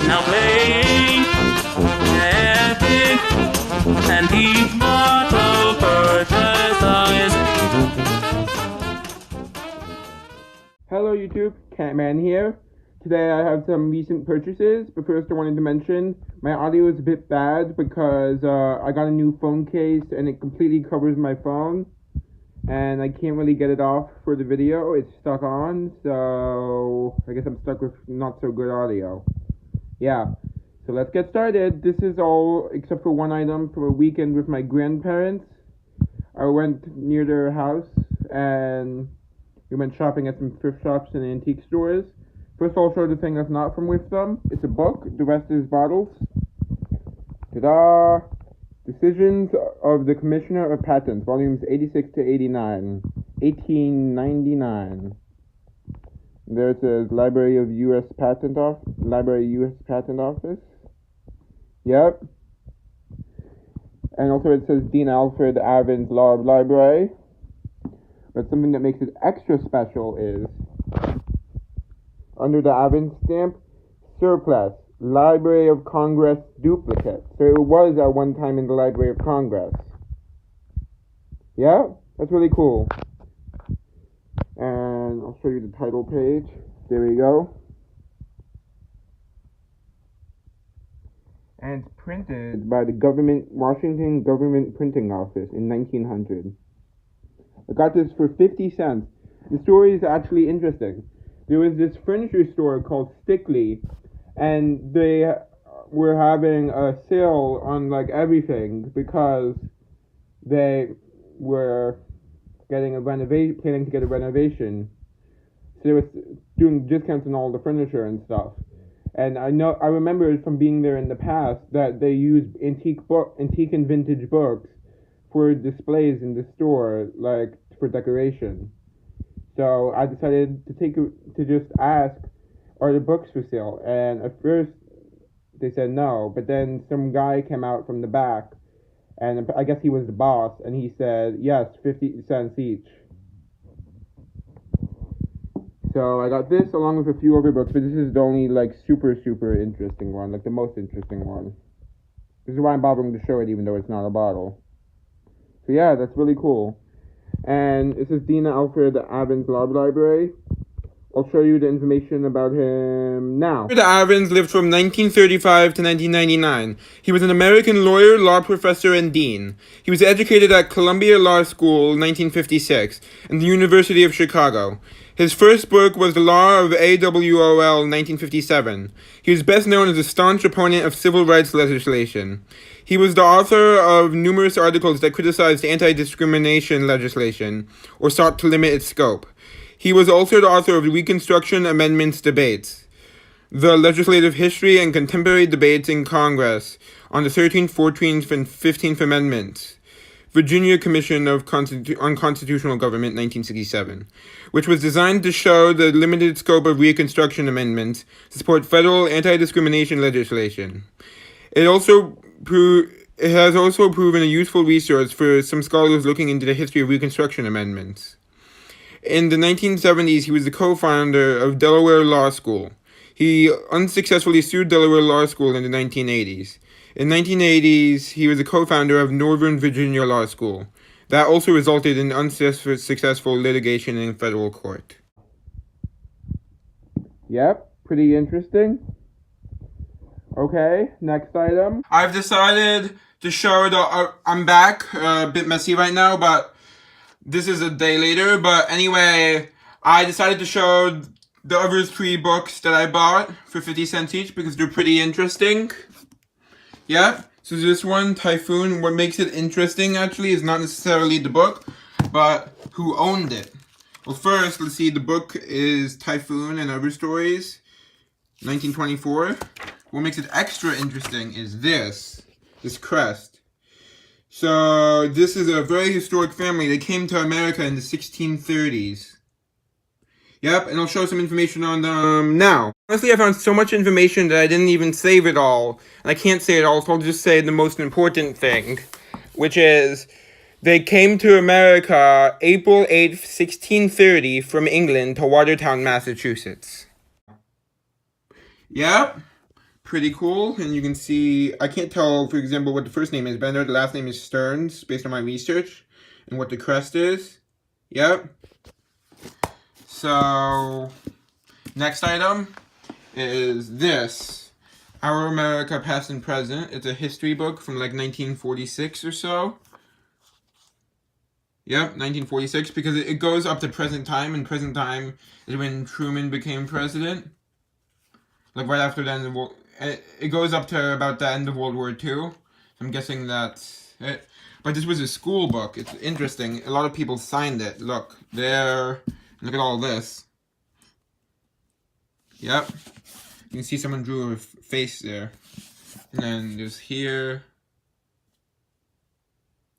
now playing epic antique model purchase. Hello YouTube, Catman here. Today I have some recent purchases, but first I wanted to mention my audio is a bit bad because I got a new phone case and it completely covers my phone and I can't really get it off for the video. It's stuck on, so I guess I'm stuck with not so good audio. Yeah, so let's get started. This is all except for one item from a weekend with my grandparents. I went near their house and we went shopping at some thrift shops and antique stores. First I'll show the thing that's not from with them. It's a book, the rest is bottles. Ta-da! Decisions of the Commissioner of Patents, volumes 86 to 89, 1899. There it says Library of U.S. Patent Office. Yep. And also it says Dean Alfred Avins Law Library. But something that makes it extra special is under the Avins stamp, surplus, Library of Congress duplicate. So it was at one time in the Library of Congress. Yeah, that's really cool. And I'll show you the title page. There we go. And it's printed by the Washington Government Printing Office in 1900. I got this for 50 cents. The story is actually interesting. There was this furniture store called Stickley, and they were having a sale on like everything because they were getting planning to get a renovation. So they were doing discounts on all the furniture and stuff. And I remember from being there in the past that they used antique and vintage books for displays in the store, like for decoration. So I decided to just ask, are the books for sale? And at first they said no, but then some guy came out from the back, and I guess he was the boss, and he said yes, 50 cents each. So I got this along with a few other books, but this is the only like super interesting one, like the most interesting one. This is why I'm bothering to show it even though it's not a bottle. So yeah, that's really cool. And this is Dean Alfred Avins Law Library. I'll show you the information about him now. Alfred Avins lived from 1935 to 1999. He was an American lawyer, law professor, and dean. He was educated at Columbia Law School 1956 and the University of Chicago. His first book was The Law of AWOL 1957. He was best known as a staunch opponent of civil rights legislation. He was the author of numerous articles that criticized anti-discrimination legislation or sought to limit its scope. He was also the author of the Reconstruction Amendments Debates, the legislative history and contemporary debates in Congress on the 13th, 14th, and 15th Amendments, Virginia Commission on Constitutional Government 1967, which was designed to show the limited scope of Reconstruction amendments to support federal anti-discrimination legislation. It has also proven a useful resource for some scholars looking into the history of Reconstruction amendments. In the 1970s, he was the co-founder of Delaware Law School. He unsuccessfully sued Delaware Law School in the 1980s. In the 1980s, he was a co-founder of Northern Virginia Law School. That also resulted in unsuccessful litigation in federal court. Yep, pretty interesting. Okay, next item. I've decided to show I'm back, a bit messy right now, but this is a day later. But anyway, I decided to show the other 3 books that I bought for 50 cents each because they're pretty interesting. Yeah, so this one, Typhoon, what makes it interesting actually is not necessarily the book, but who owned it. Well, first, let's see, the book is Typhoon and Other Stories, 1924. What makes it extra interesting is this crest. So this is a very historic family. They came to America in the 1630s. Yep, and I'll show some information on them now. Honestly, I found so much information that I didn't even save it all. And I can't say it all, so I'll just say the most important thing, which is they came to America April 8th, 1630 from England to Watertown, Massachusetts. Yep. pretty cool. And you can see, I can't tell, for example, what the first name is, but I know the last name is Stearns, based on my research, and what the crest is. Yep. So, next item is this. Our America, Past and Present. It's a history book from like 1946 or so. Yep, 1946, because it goes up to present time, and present time is when Truman became president. Like right after the end of World... It goes up to about the end of World War II. I'm guessing that's it. But this was a school book. It's interesting. A lot of people signed it. Look, there. Look at all this. Yep. You can see someone drew a face there. And then there's here.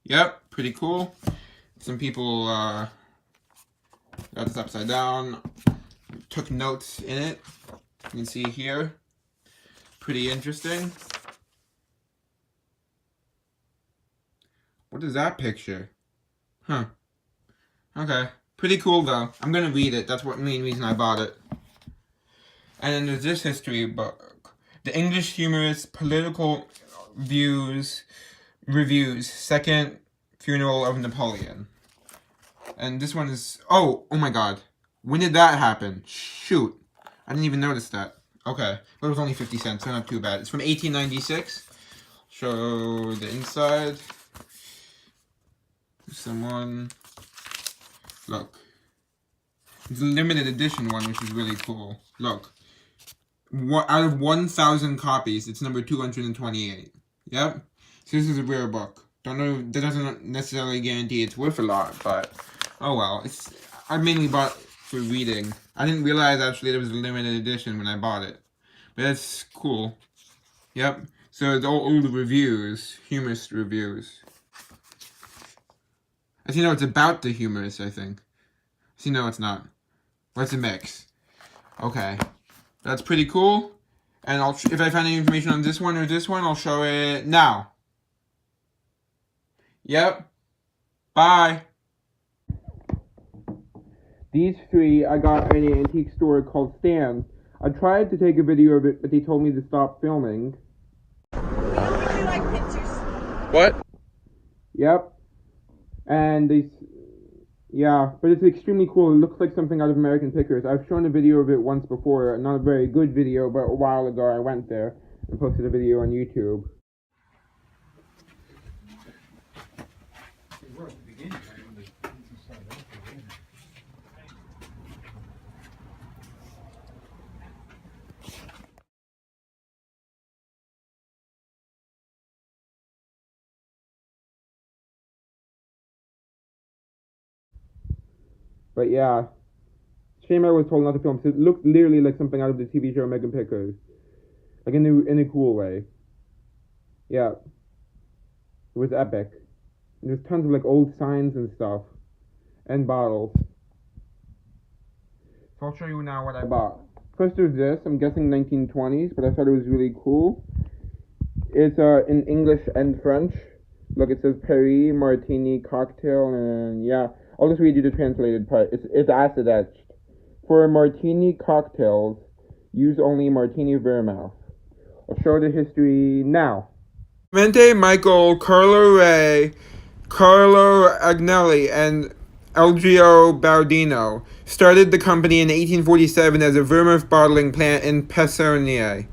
Yep, pretty cool. Some people got this upside down. Took notes in it. You can see here. Pretty interesting. What is that picture? Huh. Okay. Pretty cool though. I'm gonna read it. That's what main reason I bought it. And then there's this history book. The English Humorist Political Reviews, Second Funeral of Napoleon. And this one is... Oh my god. When did that happen? Shoot. I didn't even notice that. Okay. But it was only 50 cents, so not too bad. It's from 1896. Show the inside. Someone... Look. It's a limited edition one, which is really cool. Look. Out of 1,000 copies, it's number 228. Yep. So this is a rare book. Don't know, that doesn't necessarily guarantee it's worth a lot, but oh well. I mainly bought it for reading. I didn't realize actually it was a limited edition when I bought it. But that's cool. Yep. So it's all old reviews, humorist reviews. I see, no, it's about the humorist, I think. See, no, it's not. Or it's a mix. Okay. That's pretty cool. And if I find any information on this one or this one, I'll show it now. Yep. Bye. These three I got at an antique store called Stan's. I tried to take a video of it, but they told me to stop filming. We only do like pictures. What? Yep. And they... Yeah, but it's extremely cool. It looks like something out of American Pickers. I've shown a video of it once before. Not a very good video, but a while ago I went there and posted a video on YouTube. But yeah, shame I was told not to film. So it looked literally like something out of the TV show American Pickers, like in a cool way. Yeah, it was epic. And there's tons of like old signs and stuff, and bottles. So I'll show you now what I bought. First there's this. I'm guessing 1920s, but I thought it was really cool. It's in English and French. Look, it says Paris Martini Cocktail, and yeah. I'll just read you the translated part. It's acid etched. For martini cocktails, use only martini vermouth. I'll show the history now. Clemente Michael, Carlo Ray, Carlo Agnelli, and Elgio Baudino started the company in 1847 as a vermouth bottling plant in Pessonia.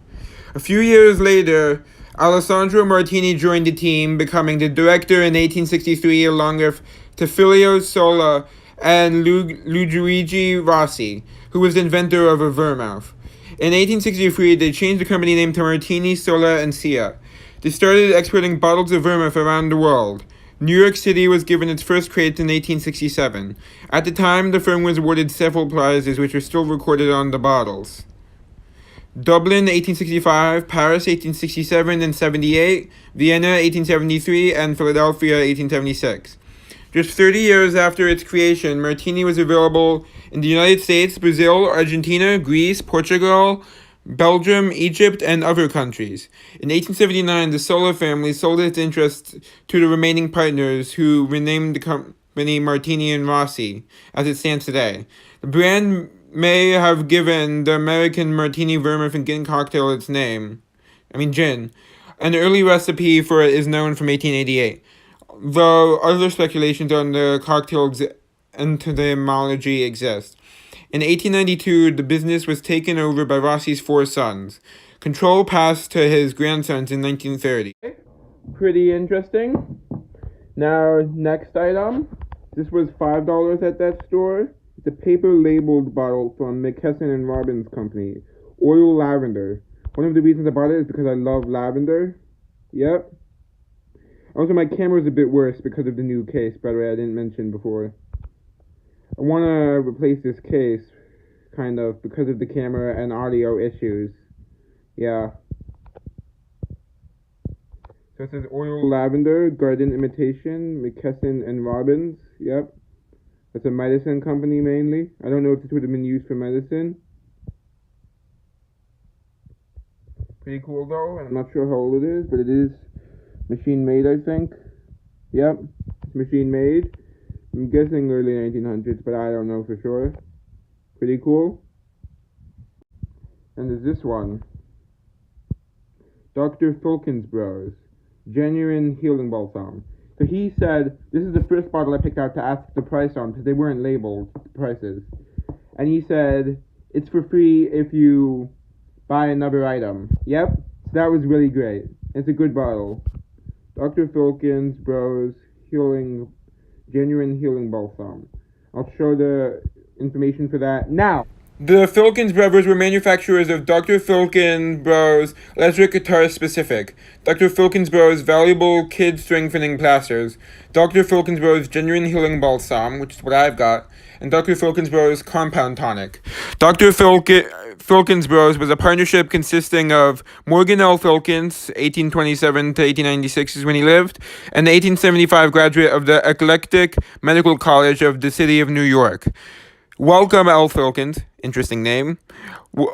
A few years later, Alessandro Martini joined the team, becoming the director in 1863 along with Tefilio Sola and Luigi Rossi, who was the inventor of a vermouth. In 1863, they changed the company name to Martini, Sola, and Cia. They started exporting bottles of vermouth around the world. New York City was given its first crate in 1867. At the time, the firm was awarded several prizes which are still recorded on the bottles. Dublin 1865, Paris 1867 and 78, Vienna 1873, and Philadelphia 1876. Just 30 years after its creation, Martini was available in the United States, Brazil, Argentina, Greece, Portugal, Belgium, Egypt, and other countries. In 1879, the Sola family sold its interest to the remaining partners, who renamed the company Martini and Rossi, as it stands today. The brand may have given the American Martini vermouth and gin cocktail its name. Gin. An early recipe for it is known from 1888, though other speculations on the cocktail's etymology exist. In 1892, the business was taken over by Rossi's four sons. Control passed to his grandsons in 1930. Pretty interesting. Now, next item. This was $5 at that store. It's a paper-labeled bottle from McKesson and Robbins Company. Oil lavender. One of the reasons I bought it is because I love lavender. Yep. Also, my camera's a bit worse because of the new case, by the way, I didn't mention before. I want to replace this case, kind of, because of the camera and audio issues. Yeah. So it says oil lavender, garden imitation, McKesson and Robbins. Yep. That's a medicine company mainly. I don't know if this would have been used for medicine. Pretty cool though, and I'm not sure how old it is, but it is machine made, I think. Yep, it's machine made. I'm guessing early 1900s, but I don't know for sure. Pretty cool. And there's this one. Dr. Fulkinsbros, Genuine Healing Balsam. So he said, this is the first bottle I picked out to ask the price on, because they weren't labeled, the prices. And he said, it's for free if you buy another item. Yep, so that was really great. It's a good bottle. Dr. Fulkinsbros Genuine Healing Balsam. I'll show the information for that now. The Filkins brothers were manufacturers of Dr. Filkins Electric Guitar Specific, Dr. Filkins Valuable Kid Strengthening Plasters, Dr. Filkins Genuine Healing Balsam, which is what I've got, and Dr. Filkins Compound Tonic. Dr. Filkins was a partnership consisting of Morgan L. Filkins, 1827 to 1896 is when he lived, and the 1875 graduate of the Eclectic Medical College of the City of New York. Welcome L. Filkins, interesting name.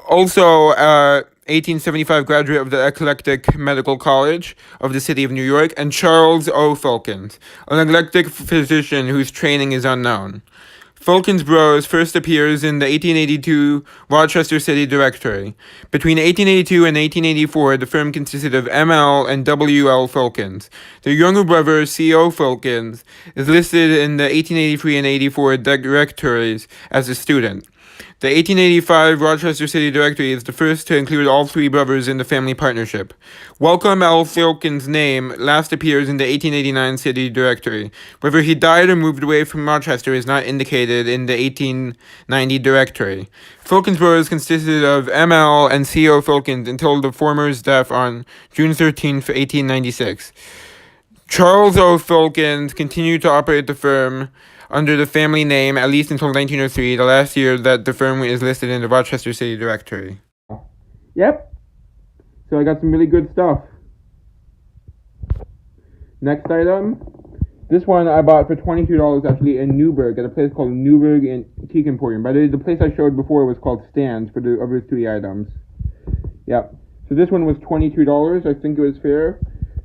Also, 1875 graduate of the Eclectic Medical College of the City of New York, and Charles O. Filkins, an eclectic physician whose training is unknown. Filkins Bros first appears in the 1882 Rochester City Directory. Between 1882 and 1884, the firm consisted of M.L. and W.L. Filkins. Their younger brother, C.O. Filkins, is listed in the 1883 and 84 directories as a student. The 1885 Rochester City Directory is the first to include all three brothers in the family partnership. Welcome L. Filkins' name last appears in the 1889 City Directory. Whether he died or moved away from Rochester is not indicated in the 1890 directory. Filkins Brothers consisted of M.L. and C.O. Filkins until the former's death on June 13, 1896. Charles O. Filkins continued to operate the firm under the family name at least until 1903, the last year that the firm is listed in the Rochester City Directory. Yep. So I got some really good stuff. Next item. This one I bought for $22 actually in Newburgh at a place called Newburgh Antique Emporium. By the way, the place I showed before was called Stan's for the other three items. Yep. So this one was $22. I think it was fair.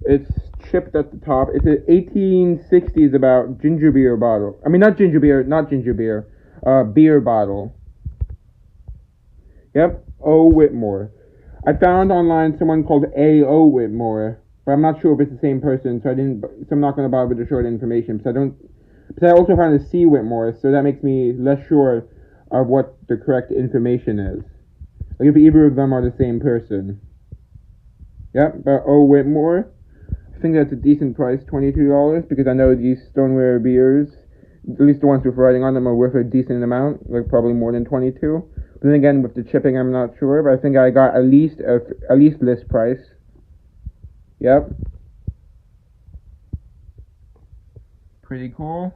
It's chipped at the top. It's an 1860s about ginger beer bottle. I mean, not ginger beer, beer bottle. Yep, O. Whitmore. I found online someone called A.O. Whitmore, but I'm not sure if it's the same person, so I'm not going to bother to show the information, but I also found a C. Whitmore, so that makes me less sure of what the correct information is. Like if either of them are the same person. Yep, but O. Whitmore. I think that's a decent price, $22, because I know these stoneware beers, at least the ones with writing on them, are worth a decent amount, like probably more than $22. But then again, with the chipping, I'm not sure, but I think I got at least list price. Yep. Pretty cool.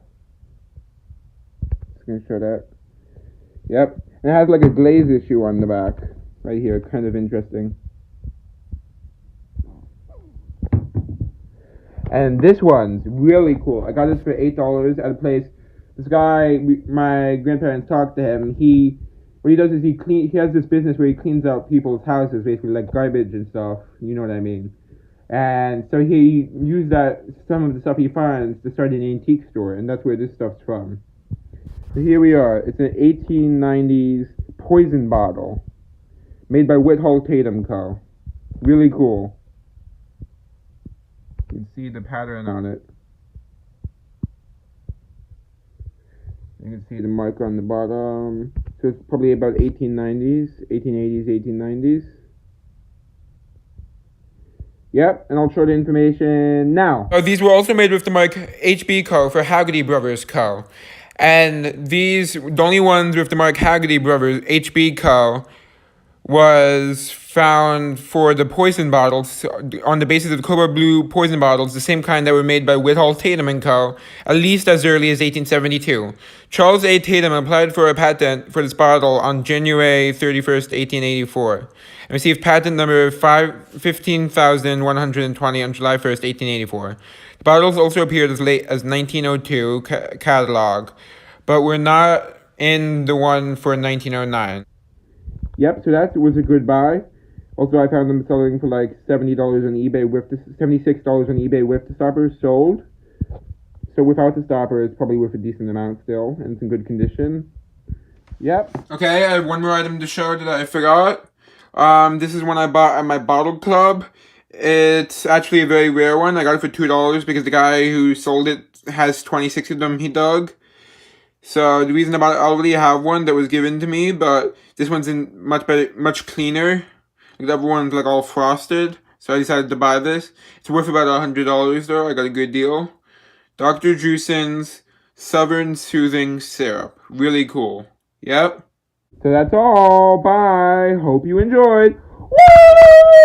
Just gonna show that. Yep. And it has like a glaze issue on the back, right here, kind of interesting. And this one's really cool. I got this for $8 at a place. This guy, my grandparents talked to him. What he does is he has this business where he cleans out people's houses, basically like garbage and stuff. You know what I mean? And so he used some of the stuff he finds to start an antique store, and that's where this stuff's from. So here we are. It's an 1890s poison bottle made by Whitehall Tatum Co. Really cool. You can see the pattern on it. You can see the marker on the bottom. So it's probably about 1890s, 1880s, 1890s. Yep, and I'll show the information now. These were also made with the mark HB Co. for Haggerty Brothers Co. And these, the only ones with the mark Haggerty Brothers, HB Co., was found for the poison bottles on the basis of Cobra Blue poison bottles, the same kind that were made by Whitall Tatum and Co., at least as early as 1872. Charles A. Tatum applied for a patent for this bottle on January 31st, 1884, and received patent number 15,120 on July 1st, 1884. The bottles also appeared as late as 1902 catalog, but were not in the one for 1909. Yep, so that was a good buy. Also, I found them selling for like $70 on eBay with the $76 on eBay with the stopper sold. So without the stopper, it's probably worth a decent amount still, and it's in good condition. Yep. Okay, I have one more item to show that I forgot. This is one I bought at my bottle club. It's actually a very rare one. I got it for $2 because the guy who sold it has 26 of them he dug. So the reason about it, I already have one that was given to me, but this one's in much better, much cleaner. Like the other one's like all frosted, so I decided to buy this. It's worth about $100 though. I got a good deal. Dr. Drewson's Southern Soothing Syrup. Really cool. Yep. So that's all. Bye. Hope you enjoyed. Woo!